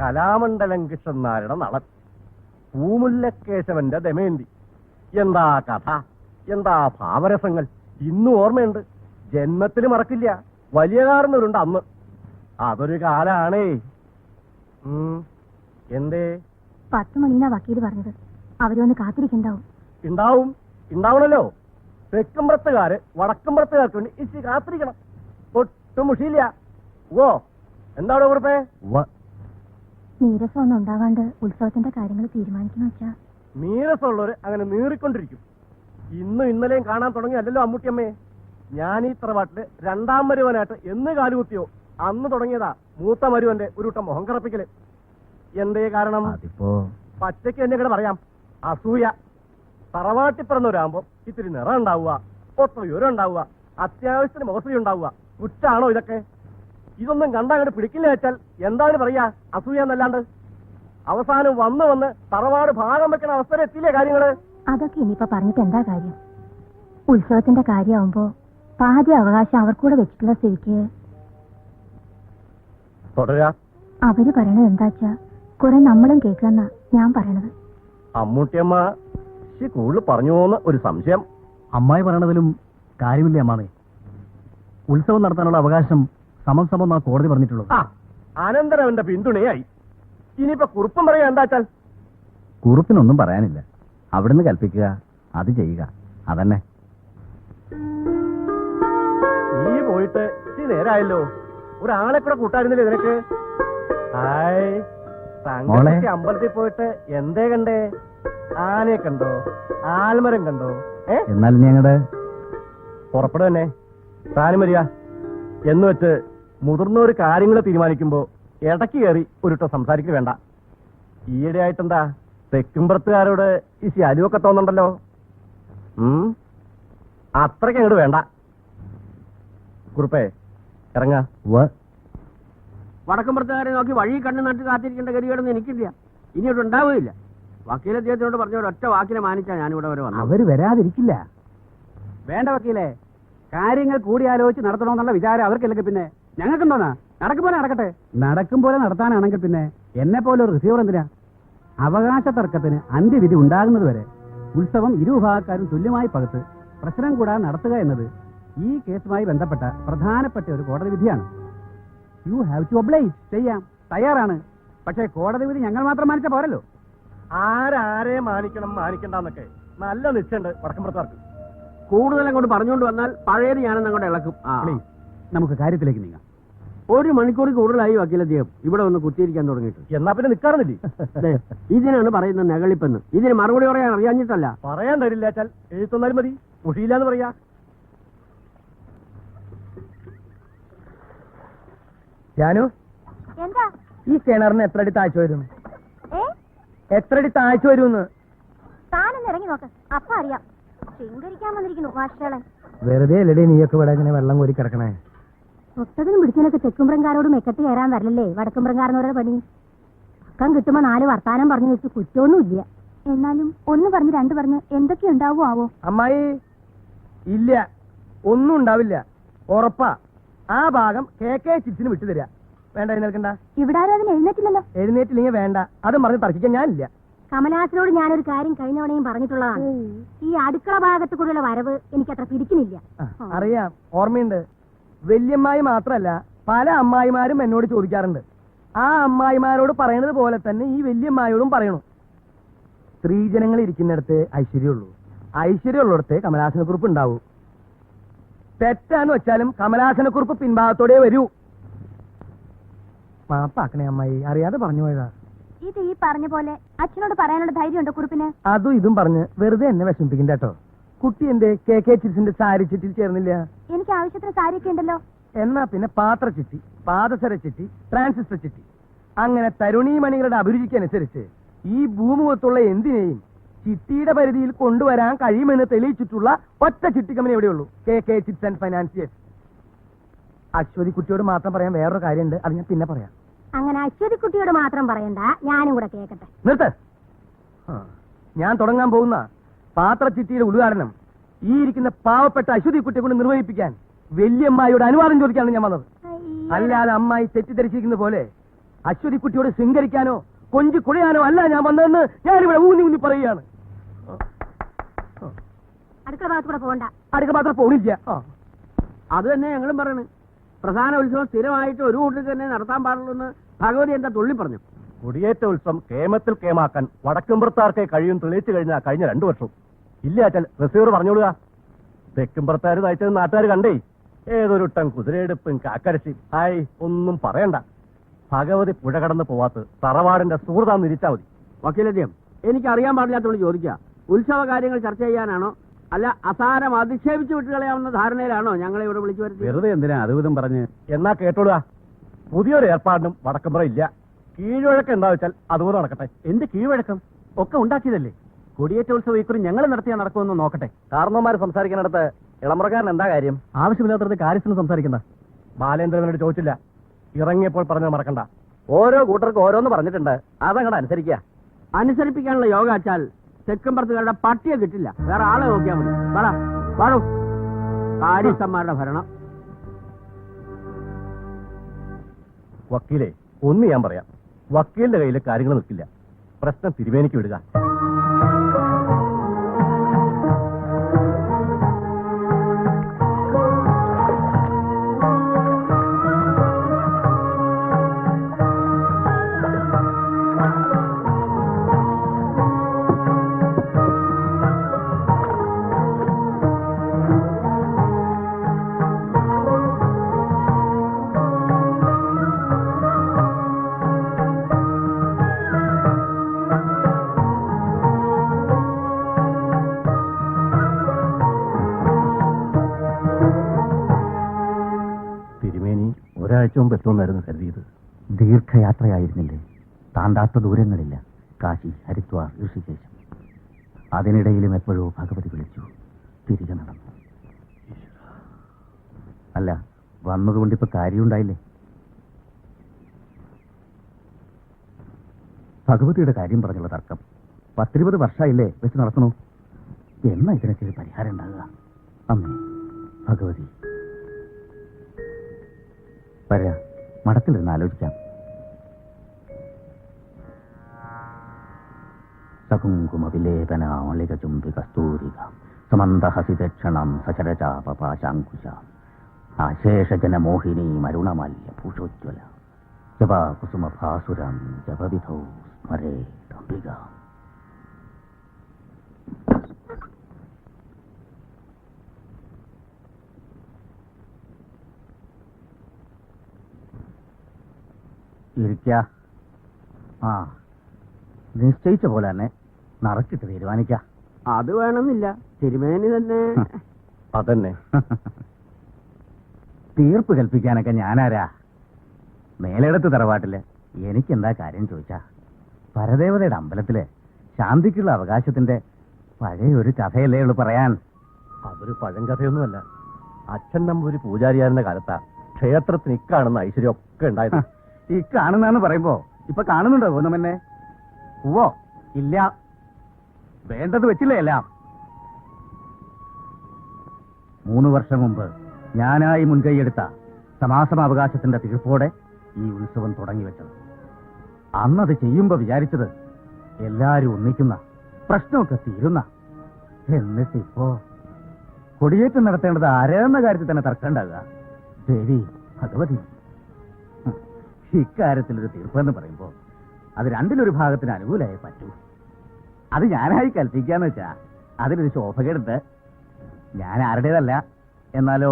കലാമണ്ഡലം കൃഷ്ണനാരുടെ നളൻ, പൂമുല്ലക്കേശവന്റെ ദമയന്തി. എന്താ കഥ, എന്താ ഭാവരസങ്ങൾ! ഇന്നും ഓർമ്മയുണ്ട്, ജന്മത്തിൽ മറക്കില്ല. വലിയ കാരണവരുണ്ട് അന്ന്. അതൊരു കാലാണേ. എന്തേ? 10 മണിന്നാ വക്കീല് പറഞ്ഞത്. അവരൊന്ന് കാത്തിരിക്കണ്ടാവും. ഉണ്ടാവണല്ലോ. തെക്കുംപുറത്തുകാര് വടക്കുംപുറത്തുകാർക്ക് വേണ്ടി ഇച്ചി കാത്തിരിക്കണം. ഒട്ടും മുഷിയില്ല. ഓ, എന്താണോ കുറിപ്പേ? നീരസം ഒന്നും ഉണ്ടാവാണ്ട് ഉത്സവത്തിന്റെ കാര്യങ്ങൾ തീരുമാനിക്കുന്ന വെച്ചാ. നീരസമുള്ളവര് അങ്ങനെ നീറിക്കൊണ്ടിരിക്കും. ഇന്നും ഇന്നലെയും കാണാൻ തുടങ്ങിയല്ലോ അമ്മൂട്ടിയമ്മേ. ഞാൻ ഈ തറവാട്ടില് 2ാം മരുവനായിട്ട് എന്ന് കാലുകുത്തിയോ അന്ന് തുടങ്ങിയതാ മൂത്ത മരുവന്റെ ഒരുട്ടം മുഖം കറപ്പിക്കല്. എന്തേ കാരണം? പച്ചയ്ക്ക് എന്നെ കൂടെ പറയാം, അസൂയ. തറവാട്ടി പിറന്നവരാകുമ്പോ ഇത്തിരി നിറം ഉണ്ടാവുക, ഒത്ത ഉയരം ഉണ്ടാവുക, അത്യാവശ്യത്തിന് മുഖസ്ത്രീ ഉണ്ടാവുക. കുറ്റാണോ ഇതൊക്കെ? ഇതൊന്നും കണ്ടങ്ങോട്ട് പിടിക്കില്ല വെച്ചാൽ എന്താണ് പറയാ? അസൂയ എന്നല്ലാണ്ട്. അവസാനം വന്ന് തറവാട് ഭാഗം വെക്കുന്ന അവസ്ഥ എത്തിയില്ലേ കാര്യങ്ങള്? അതൊക്കെ ഇനിയിപ്പോ പറഞ്ഞിട്ട് എന്താ കാര്യം? ഉത്സവത്തിന്റെ കാര്യമാവുമ്പോ പാതി അവകാശം അവർക്കൂടെ വെച്ചിട്ടുള്ള സ്ഥിതിക്ക് അവര് പറയണത് എന്താച്ചാ കുറെ നമ്മളും കേൾക്കാന്നാ ഞാൻ പറയണത്. അമ്മൂട്ടിയമ്മ കൂടുതൽ പറഞ്ഞുവോന്ന് ഒരു സംശയം. അമ്മായി പറയണതിലും കാര്യമില്ലേ അമ്മാവേ? ഉത്സവം നടത്താനുള്ള അവകാശം സമം കോടതി പറഞ്ഞിട്ടുള്ളത്. അനന്തരവന്റെ പിന്തുണയായി. ഇനിയിപ്പോ കുറുപ്പും പറയാ എന്താച്ചാൽ? കുറുപ്പിനൊന്നും പറയാനില്ല. അവിടുന്ന് കൽപ്പിക്കുക, അത് ചെയ്യുക, അതന്നെ. നീ പോയിട്ട് ഇച്ചിരി നേരായല്ലോ. ഒരാളെ കൂടെ കൂട്ടായിരുന്നില്ലേ നിനക്ക്? അമ്പലത്തിൽ പോയിട്ട് എന്തേ കണ്ടേ? ആനയെ കണ്ടോ? ആൽമരം കണ്ടോ? എന്നാലും ഞങ്ങളുടെ പുറപ്പെടുക തന്നെ. താനും വരിക എന്ന് വെച്ച് മുതിർന്നവര് കാര്യങ്ങൾ തീരുമാനിക്കുമ്പോ ഇടയ്ക്ക് കയറി ഒരുട്ടോ സംസാരിക്കുക വേണ്ട. ഈയിടെ ആയിട്ടെന്താ തെക്കുംപുറത്തുകാരോട് ഈ ശാലുവൊക്കെ തോന്നുന്നുണ്ടല്ലോ. അത്രയ്ക്ക് അങ്ങോട്ട് വേണ്ട. കുറുപ്പേ ഇറങ്ങ. വടക്കുംപുറത്തുകാരെ നോക്കി വഴി കണ്ണു നട്ട് കാത്തിരിക്കേണ്ട ഗതികേടൊന്നും എനിക്കില്ല, ഇനിയോട്ട് ഉണ്ടാവുകയില്ല. വക്കീലെത്തിയതിനോട് പറഞ്ഞ ഒരൊറ്റ വാക്കിനെ മാനിച്ചാ ഞാനിവിടെ വരെ വന്നു. അവര് വരാതിരിക്കില്ല. വേണ്ട വക്കീലെ, കാര്യങ്ങൾ കൂടിയാലോചിച്ച് നടത്തണമെന്നുള്ള വിചാരം അവർക്കല്ലെങ്കിൽ പിന്നെ ഞങ്ങൾക്കെന്തോന്നാ? നടക്കും പോലെ നടക്കട്ടെ. നടക്കും പോലെ നടത്താനാണെങ്കിൽ പിന്നെ എന്നെ പോലെ ഒരു റിസീവർ എന്തിനാ? അവകാശ തർക്കത്തിന് അന്ത്യവിധി ഉണ്ടാകുന്നത് വരെ ഉത്സവം ഇരുവിഭാഗക്കാരും തുല്യമായി പകുത്ത് പ്രശ്നം കൂടാതെ നടത്തുക എന്നത് ഈ കേസുമായി ബന്ധപ്പെട്ട പ്രധാനപ്പെട്ട ഒരു കോടതി വിധിയാണ്. You have to oblige. ചെയ്യാം, തയ്യാറാണ്. പക്ഷേ കോടതി വിധി ഞങ്ങൾ മാത്രം മാനിച്ച പോരല്ലോ. ആരെ മാനിക്കണ്ടെന്നൊക്കെ നല്ല നിശ്ചയുണ്ട് വടക്കുംപുറത്തുകാർക്ക്. കൂടുതലും കൊണ്ട് പറഞ്ഞുകൊണ്ട് വന്നാൽ പഴയത് ഞാനെന്ന് അങ്ങോട്ട് ഇളക്കും. നമുക്ക് കാര്യത്തിലേക്ക് നീങ്ങാം. 1 മണിക്കൂർ കൂടുതലായി വക്കീലദ്ദേഹം ഇവിടെ ഒന്ന് കുത്തിയിരിക്കാൻ തുടങ്ങിയിട്ട്. എന്നാ പിന്നെ നിൽക്കാറുന്നില്ലേ? ഇതിനാണ് പറയുന്നത് നെകളിപ്പെന്ന്. ഇതിന് മറുപടി പറയാൻ അറിയാഞ്ഞിട്ടല്ല. പറയാൻ തരില്ല വെച്ചാൽ എഴുത്തുന്നാലും മതി. മുഷിയില്ലാന്ന് പറയാ. ജാനു, ഈ കിണറിന് എത്രടി താഴ്ച വരും? എത്രടി താഴ്ച വരുമെന്ന് താനൊന്ന് ഇറങ്ങി നോക്ക്, അപ്പൊ അറിയാം. ശൃംഗരിക്കാൻ വന്നിരിക്കുന്നു ഭാഷകളെ. വെറുതെ അല്ലടി നീയൊക്കെ ഇവിടെ ഇങ്ങനെ വെള്ളം കോരി കിടക്കണേ. ഒട്ടതിനും പിടിച്ചതിനൊക്കെ തെക്കുംപുറംകാരോട് മെക്കെട്ട് കയറാൻ വരലല്ലേ വടക്കുംപുറംകാരനോരുടെ പണി. പക്കം കിട്ടുമ്പോ 4 വർത്താനം പറഞ്ഞു വെച്ച് കുറ്റമൊന്നുമില്ല. എന്നാലും 1 പറഞ്ഞ് 2 പറഞ്ഞ് എന്തൊക്കെ ഉണ്ടാവോ ആവോ? അമ്മായി ഇല്ല, ഒന്നും ഉണ്ടാവില്ല, ഉറപ്പാ. ആ ഭാഗം KK ചിപ്സിന് വിട്ടുതരാ. വേണ്ട, എഴുന്നേൽക്കണ്ട. ഇവിടെ ആരും അതിന് എഴുന്നേറ്റില്ലല്ലോ. എഴുന്നേറ്റില്ലെങ്കിൽ വേണ്ട, അതും പറഞ്ഞ് തർക്കിക്കാൻ ഞാനില്ല. കമലാസിനോട് ഞാനൊരു കാര്യം കഴിഞ്ഞവണയും പറഞ്ഞിട്ടുള്ളതാണ്. ഈ അടുക്കള ഭാഗത്ത് കൂടെയുള്ള വരവ് എനിക്കത്ര പിടിക്കുന്നില്ല. അറിയാം, ഓർമ്മയുണ്ട്. വല്യമ്മായി മാത്രല്ല, പല അമ്മായിമാരും എന്നോട് ചോദിക്കാറുണ്ട്. ആ അമ്മായിമാരോട് പറയുന്നത് പോലെ തന്നെ ഈ വല്യമ്മായോടും പറയണു. സ്ത്രീജനങ്ങൾ ഇരിക്കുന്നിടത്ത് ഐശ്വര്യമുള്ളൂ, ഐശ്വര്യമുള്ളിടത്ത് കമലാസനക്കുറിപ്പ് ഉണ്ടാവൂ. തെറ്റാന്ന് വെച്ചാലും കമലാസനക്കുറിപ്പ് പിൻഭാഗത്തോടെ വരൂ. മാപ്പാക്കണേ അമ്മായി, അറിയാതെ പറഞ്ഞു പോയതാ. ഇത് ഈ പറഞ്ഞ പോലെ അച്ഛനോട് പറയാനുള്ള ധൈര്യമുണ്ടോ കുറിപ്പിന്? അതും ഇതും പറഞ്ഞ് വെറുതെ എന്നെ വിഷമിപ്പിക്കണ്ട കേട്ടോ. കുട്ടി എന്റെ KK ചിപ്സിന്റെ സാരി ചിറ്റിൽ ചേർന്നില്ല? എനിക്ക് ആവശ്യത്തിന് സാരിയൊക്കെ ഉണ്ടല്ലോ. എന്നാ പിന്നെ പാത്ര ചിറ്റി, പാദസര ചിറ്റി, ട്രാൻസിസ്റ്റർ ചിറ്റി, അങ്ങനെ തരുണീമണികളുടെ അഭിരുചിക്കനുസരിച്ച് ഈ ഭൂമുഖത്തുള്ള എന്തിനേയും ചിട്ടിയുടെ പരിധിയിൽ കൊണ്ടുവരാൻ കഴിയുമെന്ന് തെളിയിച്ചിട്ടുള്ള ഒറ്റ ചിട്ടി കമ്പനി എവിടെയുള്ളൂ? KK chits and financiers. Aswathy കുട്ടിയോട് മാത്രം പറയാൻ വേറൊരു കാര്യമുണ്ട്, അത് ഞാൻ പിന്നെ പറയാം. അങ്ങനെ അശ്വതി കുട്ടിയോട് മാത്രം പറയണ്ട, ഞാനും കൂടെ കേക്കട്ടെ. നിർത്ത്. ഞാൻ തുടങ്ങാൻ പോകുന്ന പാത്രച്ചിട്ടിയുടെ ഉദ്ഘാടനം ഈ ഇരിക്കുന്ന പാവപ്പെട്ട അശ്വതി കുട്ടിയെ കൊണ്ട് നിർവഹിപ്പിക്കാൻ വല്യമ്മായിയുടെ അനുവാദം ചോദിക്കാണ് ഞാൻ വന്നത്. അല്ലാതെ അമ്മായി തെറ്റിദ്ധരിച്ചിരിക്കുന്ന പോലെ അശ്വതിക്കുട്ടിയോട് ശൃംഗരിക്കാനോ കൊഞ്ചു കുഴയാനോ അല്ല ഞാൻ വന്നതെന്ന് ഞാനിവിടെ ഊന്നി ഊന്നി പറയുകയാണ്. അടുക്കള ഭാഗത്ത് കൂടെ പോകണ്ട. അടുക്ക മാത്രം പോണില്ല. അത് തന്നെ ഞങ്ങളും പറയണേ. പ്രധാന ഉത്സവം സ്ഥിരമായിട്ട് ഒരു കൂട്ടത്തിൽ തന്നെ നടത്താൻ പാടുള്ളൂ എന്ന് ഭഗവതി എന്താ തുള്ളി പറഞ്ഞു. കൊടിയേറ്റ ഉത്സവം കേമത്തിൽ കേമാക്കാൻ വടക്കുംപുറത്താർക്കെ കഴിയും തെളിയിച്ചു കഴിഞ്ഞാൽ കഴിഞ്ഞ 2 വർഷം ഇല്ലാച്ചാൽ റിസീവർ പറഞ്ഞോളുക. തെക്കുംപുറത്താർ നയിച്ചത് നാട്ടുകാർ കണ്ടേ. ഏതൊരുട്ടം കുതിരയെടുപ്പും കാക്കരശി ഹായ് ഒന്നും പറയണ്ട. ഭഗവതി പുഴ കടന്ന് പോവാത്ത തറവാടിന്റെ സുഹൃതാന്ന് ഇരിച്ചാ മതി. വക്കീലദ്യം എനിക്ക് അറിയാൻ പാടില്ലാത്തോണ്ട് ചോദിക്കുക, ഉത്സവ കാര്യങ്ങൾ ചർച്ച ചെയ്യാനാണോ അല്ല അസാരം അധിക്ഷേപിച്ചു വിട്ടുകളയാവുന്ന ധാരണയിലാണോ ഞങ്ങളെ ഇവിടെ വിളിച്ചു വരുത്തി? വെറുതെ എന്തിനാ അതുവിധം പറഞ്ഞ്? എന്നാ കേട്ടോളുക, പുതിയൊരു ഏർപ്പാടിനും വടക്കുംപുറം ഇല്ല. കീഴ്വഴക്കം എന്താ വെച്ചാൽ അതുപോലെ നടക്കട്ടെ. എന്ത് കീഴ്വഴക്കം? ഒക്കെ ഉണ്ടാക്കിയതല്ലേ. കൊടിയേറ്റ ഉത്സവം ഇക്കുറി ഞങ്ങൾ നടത്തിയാ നടക്കുമെന്ന് നോക്കട്ടെ. കാരണവന്മാർ സംസാരിക്കുന്നിടത്ത് ഇളമുറക്കാരൻ എന്താ കാര്യം? ആവശ്യമില്ലാത്തത് കാര്യത്തിന് സംസാരിക്കണ്ട. ബാലേന്ദ്രനോട് ചോദിച്ചില്ല, ഇറങ്ങിയപ്പോൾ പറഞ്ഞത് മറക്കണ്ട. ഓരോ കൂട്ടർക്ക് ഓരോന്ന് പറഞ്ഞിട്ടുണ്ട്, അതങ്ങടെ അനുസരിക്കുക. അനുസരിപ്പിക്കാനുള്ള യോഗ വെച്ചാൽ തെക്കുംപുറത്തുകാരുടെ പട്ടിയെ കിട്ടില്ല. വേറെ ആളെ നോക്കിയാൽ മതി. വാടാ വാടോ. കാര്യസ്ഥന്മാരുടെ ഭരണം. വക്കീലെ, ഒന്ന് ഞാൻ പറയാം, വക്കീലിന്റെ കയ്യിൽ കാര്യങ്ങൾ നിൽക്കില്ല. പ്രശ്നം തിരുവേനിക്ക് വിടുക. ഒരാഴ്ച മുമ്പ് എത്തുമെന്നായിരുന്നു കരുതിയത്. ദീർഘയാത്രയായിരുന്നില്ലേ? താണ്ടാത്ത ദൂരങ്ങളില്ല. കാശി, ഹരിദ്വാർ, ഋഷികേശം. അതിനിടയിലും എപ്പോഴോ ഭഗവതി വിളിച്ചു. തിരികെ നടന്നു. അല്ല, വന്നതുകൊണ്ടിപ്പോ കാര്യമുണ്ടായില്ലേ? ഭഗവതിയുടെ കാര്യം പറഞ്ഞുള്ള തർക്കം 10-20 വർഷമായില്ലേ വെച്ച് നടത്തണു. എന്നാ ഇതിനൊക്കെ പരിഹാരം ഉണ്ടാകുക? അമ്മേ ഭഗവതി, വരാ, മഠത്തിലിരുന്ന് ആലോചിക്കാം. സകുങ്കുമവിലേപനാളികചുംബികസ്തൂരിക സമന്തഹസിതക്ഷണം സചരചാപപാശാങ്കുശ ആശേഷജനമോഹിനി മരുണമാല്യ ഭൂഷോജ്വല ജപാകുസുമഭാസുരം ജപവിധൗ സ്മരേതംബിക. ഇരിക്ക. ആ, നിശ്ചയിച്ച പോലെ തന്നെ നടക്കിട്ട് തീരുമാനിക്ക. അത് വേണമെന്നില്ല, തിരുമേനി തന്നെ. അതന്നെ. തീർപ്പ് കൽപ്പിക്കാനൊക്കെ ഞാനാരാ? മേലെടുത്ത് തറവാട്ടില് എനിക്കെന്താ കാര്യം ചോദിച്ചാ, പരദേവതയുടെ അമ്പലത്തില് ശാന്തിക്കുള്ള അവകാശത്തിന്റെ പഴയ ഒരു കഥയല്ലേ ഉള്ളു പറയാൻ. അതൊരു പഴങ്കഥയൊന്നുമല്ല. അച്ഛൻ നമ്പൂരി പൂജാരിയായിരുന്ന കാലത്താ ക്ഷേത്രത്തിന് ഇക്കാണുന്ന ഐശ്വര്യം ഒക്കെ ഉണ്ടായത്. ഈ കാണുന്നാന്ന് പറയുമ്പോ ഇപ്പൊ കാണുന്നുണ്ടോ ഒന്നുമെന്നെ? ഉവ്വോ ഇല്ല, വേണ്ടത് വെച്ചില്ലേ എല്ലാം. 3 വർഷം മുമ്പ് ഞാനായി മുൻകൈയെടുത്ത സമാസമാവകാശത്തിന്റെ തീർപ്പോടെ ഈ ഉത്സവം തുടങ്ങി വെച്ചത്. അന്നത് ചെയ്യുമ്പോ വിചാരിച്ചത് എല്ലാരും ഒന്നിക്കുന്ന, പ്രശ്നമൊക്കെ തീരുന്ന. എന്നിട്ടിപ്പോ കൊടിയേറ്റം നടത്തേണ്ടത് ആരെന്ന കാര്യത്തിൽ തന്നെ തർക്കമുണ്ടാകുക. ദേവി ഭഗവതി, ഇക്കാര്യത്തിലൊരു തീർപ്പെന്ന് പറയുമ്പോ അത് 2-1 ഭാഗത്തിന് അനുകൂലമായി പറ്റൂ. അത് ഞാനായി കൽപ്പിക്കാന്ന് വെച്ചാ അതിലൊരു ശോഭകേടുണ്ട്. ഞാൻ ആരുടേതല്ല, എന്നാലോ